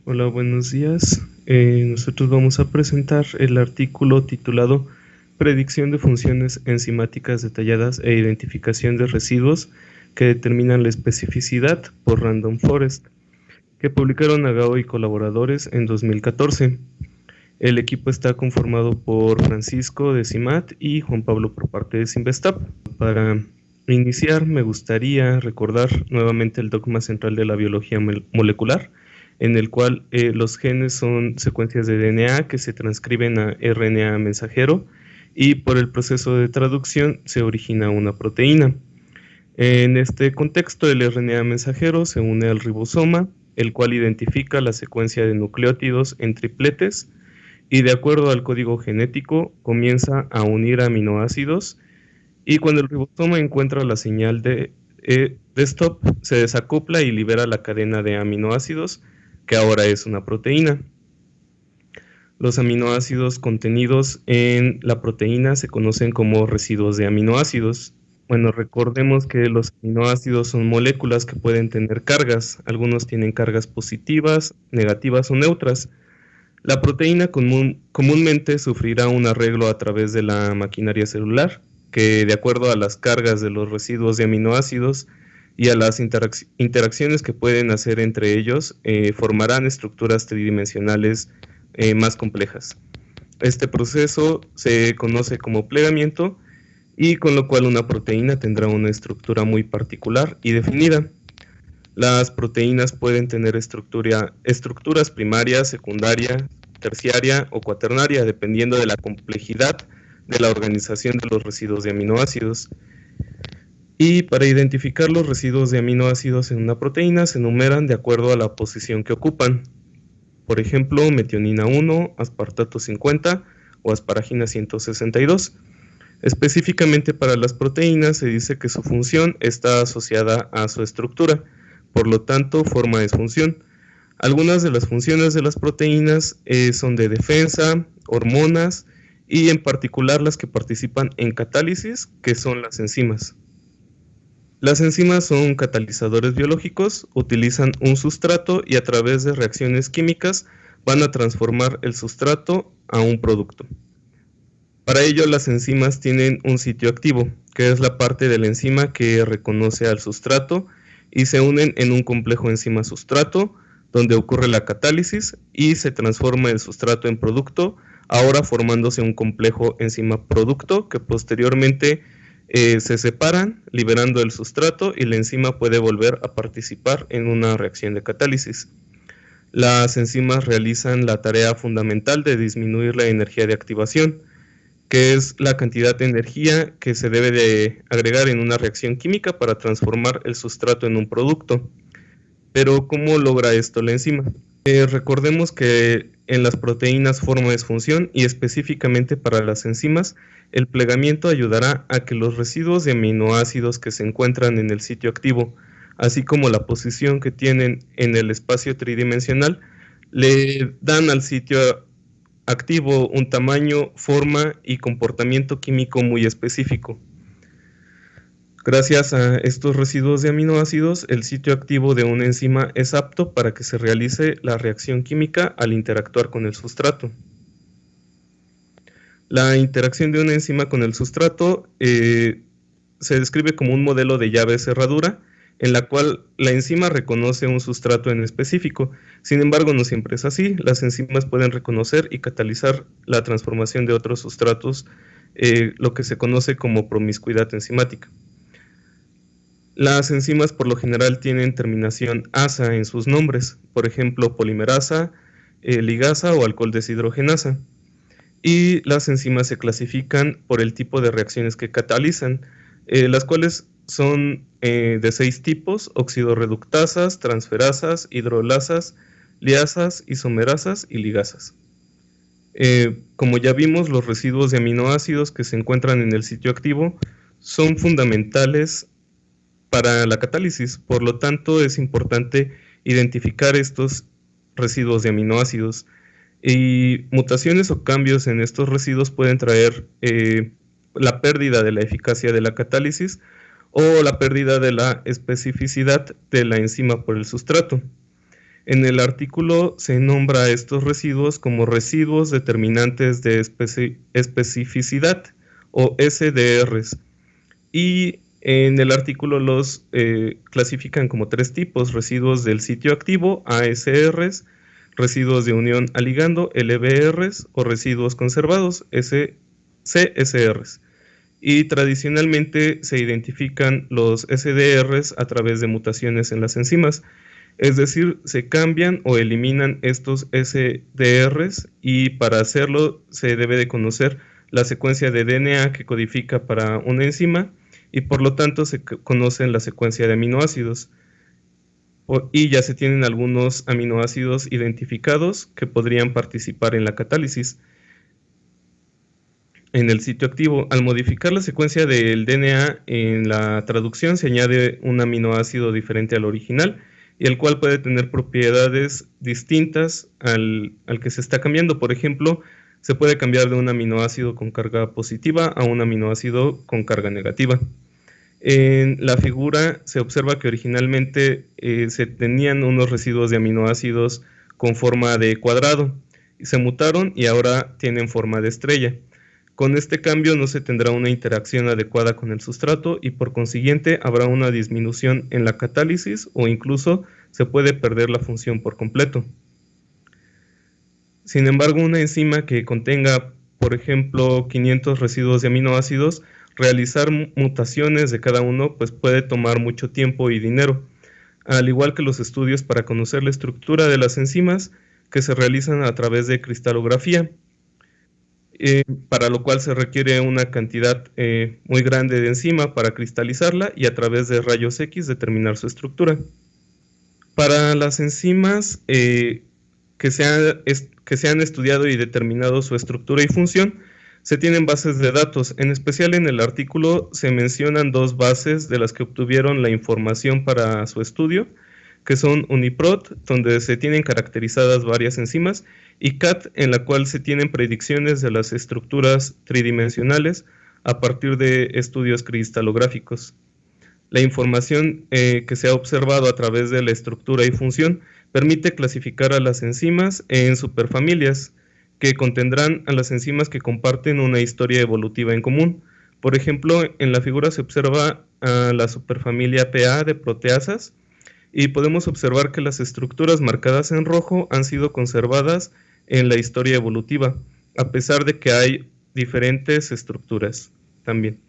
Hola, buenos días. Nosotros vamos a presentar el artículo titulado Predicción de funciones enzimáticas detalladas e identificación de residuos que determinan la especificidad por Random Forest, que publicaron Agao y colaboradores en 2014. El equipo está conformado por Francisco de CIMAT y Juan Pablo por parte de Simvestab. Para iniciar, me gustaría recordar nuevamente el dogma central de la biología molecular, en el cual los genes son secuencias de DNA que se transcriben a RNA mensajero y por el proceso de traducción se origina una proteína. En este contexto, el RNA mensajero se une al ribosoma, el cual identifica la secuencia de nucleótidos en tripletes y de acuerdo al código genético comienza a unir aminoácidos y cuando el ribosoma encuentra la señal de stop, se desacopla y libera la cadena de aminoácidos, que ahora es una proteína. Los aminoácidos contenidos en la proteína se conocen como residuos de aminoácidos. Bueno, recordemos que los aminoácidos son moléculas que pueden tener cargas. Algunos tienen cargas positivas, negativas o neutras. La proteína comúnmente sufrirá un arreglo a través de la maquinaria celular, que de acuerdo a las cargas de los residuos de aminoácidos y a las interacciones que pueden hacer entre ellos, formarán estructuras tridimensionales más complejas. Este proceso se conoce como plegamiento y con lo cual una proteína tendrá una estructura muy particular y definida. Las proteínas pueden tener estructuras primaria, secundaria, terciaria o cuaternaria, dependiendo de la complejidad de la organización de los residuos de aminoácidos. Y para identificar los residuos de aminoácidos en una proteína se enumeran de acuerdo a la posición que ocupan. Por ejemplo, metionina 1, aspartato 50 o asparagina 162. Específicamente para las proteínas se dice que su función está asociada a su estructura, por lo tanto forma es función. Algunas de las funciones de las proteínas son de defensa, hormonas y en particular las que participan en catálisis, que son las enzimas. Las enzimas son catalizadores biológicos, utilizan un sustrato y a través de reacciones químicas van a transformar el sustrato a un producto. Para ello, las enzimas tienen un sitio activo, que es la parte de la enzima que reconoce al sustrato y se unen en un complejo enzima-sustrato, donde ocurre la catálisis y se transforma el sustrato en producto, ahora formándose un complejo enzima-producto que posteriormente se separan, liberando el sustrato y la enzima puede volver a participar en una reacción de catálisis. Las enzimas realizan la tarea fundamental de disminuir la energía de activación, que es la cantidad de energía que se debe de agregar en una reacción química para transformar el sustrato en un producto. Pero ¿cómo logra esto la enzima? Recordemos que en las proteínas forma es función y específicamente para las enzimas, el plegamiento ayudará a que los residuos de aminoácidos que se encuentran en el sitio activo, así como la posición que tienen en el espacio tridimensional, le dan al sitio activo un tamaño, forma y comportamiento químico muy específico. Gracias a estos residuos de aminoácidos, el sitio activo de una enzima es apto para que se realice la reacción química al interactuar con el sustrato. La interacción de una enzima con el sustrato se describe como un modelo de llave-cerradura en la cual la enzima reconoce un sustrato en específico. Sin embargo, no siempre es así. Las enzimas pueden reconocer y catalizar la transformación de otros sustratos, lo que se conoce como promiscuidad enzimática. Las enzimas por lo general tienen terminación asa en sus nombres, por ejemplo, polimerasa, ligasa o alcohol deshidrogenasa. Y las enzimas se clasifican por el tipo de reacciones que catalizan, las cuales son de 6 tipos: oxidorreductasas, transferasas, hidrolasas, liasas, isomerasas y ligasas. Como ya vimos, los residuos de aminoácidos que se encuentran en el sitio activo son fundamentales para la catálisis, por lo tanto es importante identificar estos residuos de aminoácidos. Y mutaciones o cambios en estos residuos pueden traer la pérdida de la eficacia de la catálisis o la pérdida de la especificidad de la enzima por el sustrato. En el artículo se nombra a estos residuos como residuos determinantes de especificidad o SDRs, y en el artículo los clasifican como 3 tipos: residuos del sitio activo, ASRs, residuos de unión a ligando, LBRs, o residuos conservados, CSRs. Y tradicionalmente se identifican los SDRs a través de mutaciones en las enzimas, es decir, se cambian o eliminan estos SDRs, y para hacerlo se debe de conocer la secuencia de DNA que codifica para una enzima, y por lo tanto se conocen la secuencia de aminoácidos, y ya se tienen algunos aminoácidos identificados que podrían participar en la catálisis. En el sitio activo, al modificar la secuencia del DNA en la traducción, se añade un aminoácido diferente al original, y el cual puede tener propiedades distintas al que se está cambiando. Por ejemplo, se puede cambiar de un aminoácido con carga positiva a un aminoácido con carga negativa. En la figura se observa que originalmente se tenían unos residuos de aminoácidos con forma de cuadrado, se mutaron y ahora tienen forma de estrella. Con este cambio no se tendrá una interacción adecuada con el sustrato, y por consiguiente habrá una disminución en la catálisis, o incluso se puede perder la función por completo. Sin embargo, una enzima que contenga, por ejemplo, 500 residuos de aminoácidos, realizar mutaciones de cada uno pues puede tomar mucho tiempo y dinero, al igual que los estudios para conocer la estructura de las enzimas, que se realizan a través de cristalografía, para lo cual se requiere una cantidad muy grande de enzima para cristalizarla y a través de rayos X determinar su estructura. Para las enzimas que se han estudiado y determinado su estructura y función, se tienen bases de datos. En especial en el artículo se mencionan 2 bases de las que obtuvieron la información para su estudio, que son UniProt, donde se tienen caracterizadas varias enzimas, y CAT, en la cual se tienen predicciones de las estructuras tridimensionales a partir de estudios cristalográficos. La información que se ha observado a través de la estructura y función permite clasificar a las enzimas en superfamilias, que contendrán a las enzimas que comparten una historia evolutiva en común. Por ejemplo, en la figura se observa a la superfamilia PA de proteasas, y podemos observar que las estructuras marcadas en rojo han sido conservadas en la historia evolutiva, a pesar de que hay diferentes estructuras también.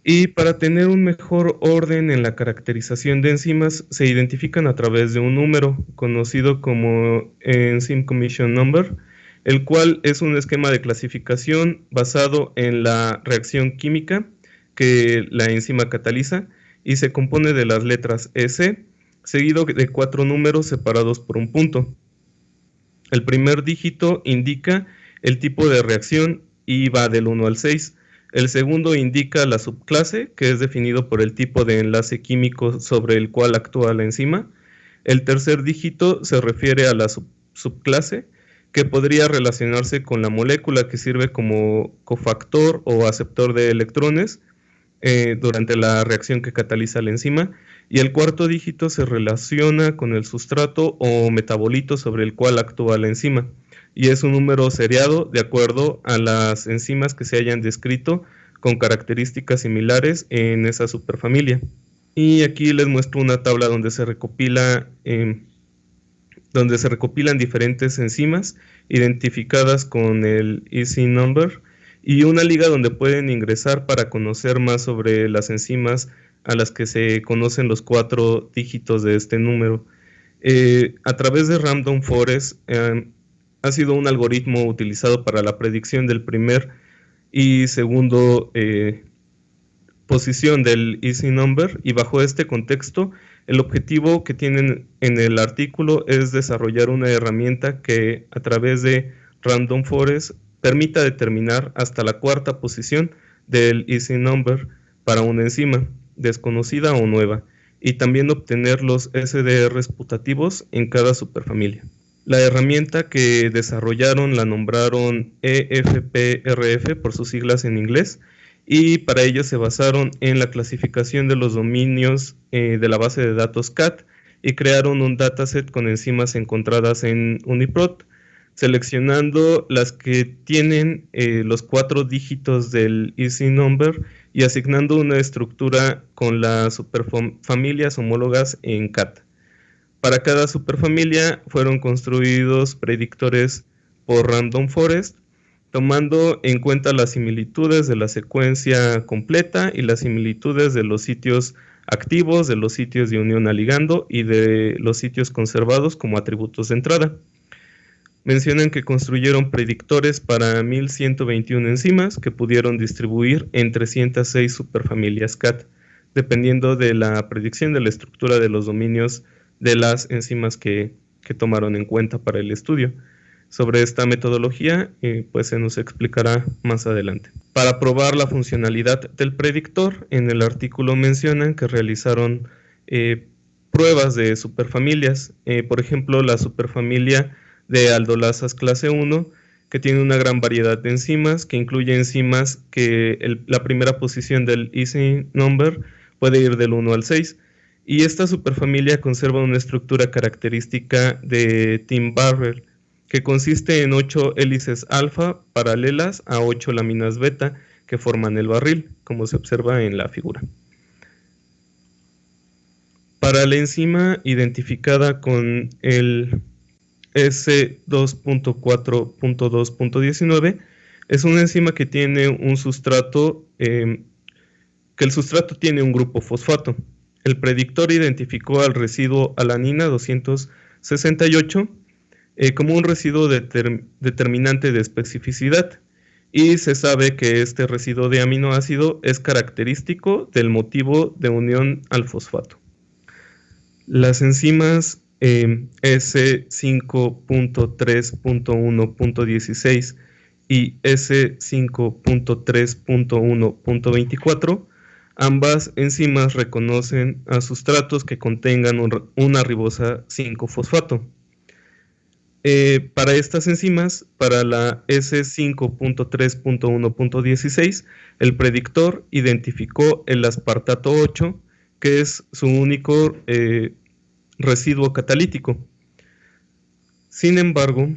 Y para tener un mejor orden en la caracterización de enzimas, se identifican a través de un número conocido como Enzyme Commission Number, el cual es un esquema de clasificación basado en la reacción química que la enzima cataliza, y se compone de las letras S, seguido de 4 números separados por un punto. El primer dígito indica el tipo de reacción y va del 1 al 6. El segundo indica la subclase, que es definido por el tipo de enlace químico sobre el cual actúa la enzima. El tercer dígito se refiere a la subclase, que podría relacionarse con la molécula que sirve como cofactor o aceptor de electrones durante la reacción que cataliza la enzima. Y el cuarto dígito se relaciona con el sustrato o metabolito sobre el cual actúa la enzima, y es un número seriado de acuerdo a las enzimas que se hayan descrito con características similares en esa superfamilia. Y aquí les muestro una tabla donde se recopilan diferentes enzimas identificadas con el EC number, y una liga donde pueden ingresar para conocer más sobre las enzimas a las que se conocen los 4 dígitos de este número. A través de Random Forest ha sido un algoritmo utilizado para la predicción del primer y segundo posición del EC number, y bajo este contexto el objetivo que tienen en el artículo es desarrollar una herramienta que a través de Random Forest permita determinar hasta la 4ª posición del EC number para una enzima desconocida o nueva, y también obtener los SDRs putativos en cada superfamilia. La herramienta que desarrollaron la nombraron EFPRF por sus siglas en inglés, y para ello se basaron en la clasificación de los dominios de la base de datos CAT, y crearon un dataset con enzimas encontradas en UniProt, seleccionando las que tienen los 4 dígitos del EC number y asignando una estructura con las superfamilias homólogas en CAT. Para cada superfamilia fueron construidos predictores por Random Forest, tomando en cuenta las similitudes de la secuencia completa y las similitudes de los sitios activos, de los sitios de unión a ligando y de los sitios conservados como atributos de entrada. Mencionan que construyeron predictores para 1121 enzimas que pudieron distribuir en 306 superfamilias CAT, dependiendo de la predicción de la estructura de los dominios de las enzimas que tomaron en cuenta para el estudio. Sobre esta metodología, pues se nos explicará más adelante. Para probar la funcionalidad del predictor, en el artículo mencionan que realizaron pruebas de superfamilias, por ejemplo, la superfamilia de aldolasas clase 1, que tiene una gran variedad de enzimas, que incluye enzimas que la primera posición del EC number puede ir del 1 al 6, y esta superfamilia conserva una estructura característica de Tim Barrell, que consiste en 8 hélices alfa paralelas a 8 láminas beta que forman el barril, como se observa en la figura. Para la enzima identificada con el S2.4.2.19, es una enzima que tiene un sustrato, que el sustrato tiene un grupo fosfato. El predictor identificó al residuo alanina 268 como un residuo determinante de especificidad, y se sabe que este residuo de aminoácido es característico del motivo de unión al fosfato. Las enzimas S5.3.1.16 y S5.3.1.24, ambas enzimas reconocen a sustratos que contengan una ribosa 5-fosfato. Para estas enzimas, para la S5.3.1.16, el predictor identificó el aspartato 8, que es su único residuo catalítico. Sin embargo,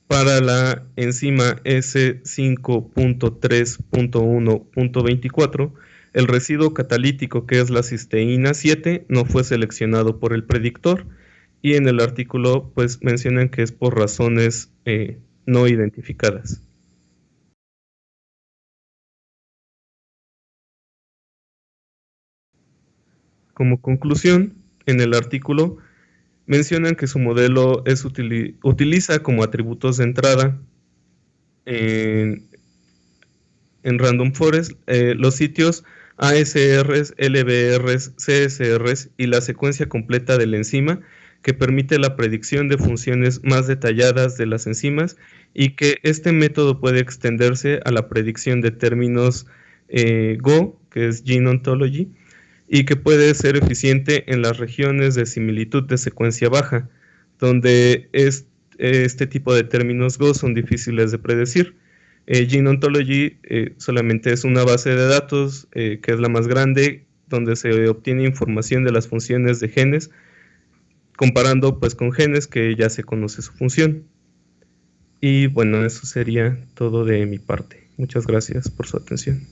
para la enzima S5.3.1.24, el residuo catalítico, que es la cisteína 7, no fue seleccionado por el predictor, y en el artículo pues mencionan que es por razones no identificadas. Como conclusión, en el artículo mencionan que su modelo utiliza como atributos de entrada en Random Forest los sitios ASRs, LBRs, CSRs y la secuencia completa de la enzima, que permite la predicción de funciones más detalladas de las enzimas, y que este método puede extenderse a la predicción de términos GO, que es Gene Ontology, y que puede ser eficiente en las regiones de similitud de secuencia baja, donde este tipo de términos GO son difíciles de predecir. Gene Ontology solamente es una base de datos que es la más grande, donde se obtiene información de las funciones de genes, comparando pues con genes que ya se conoce su función. Y bueno, eso sería todo de mi parte. Muchas gracias por su atención.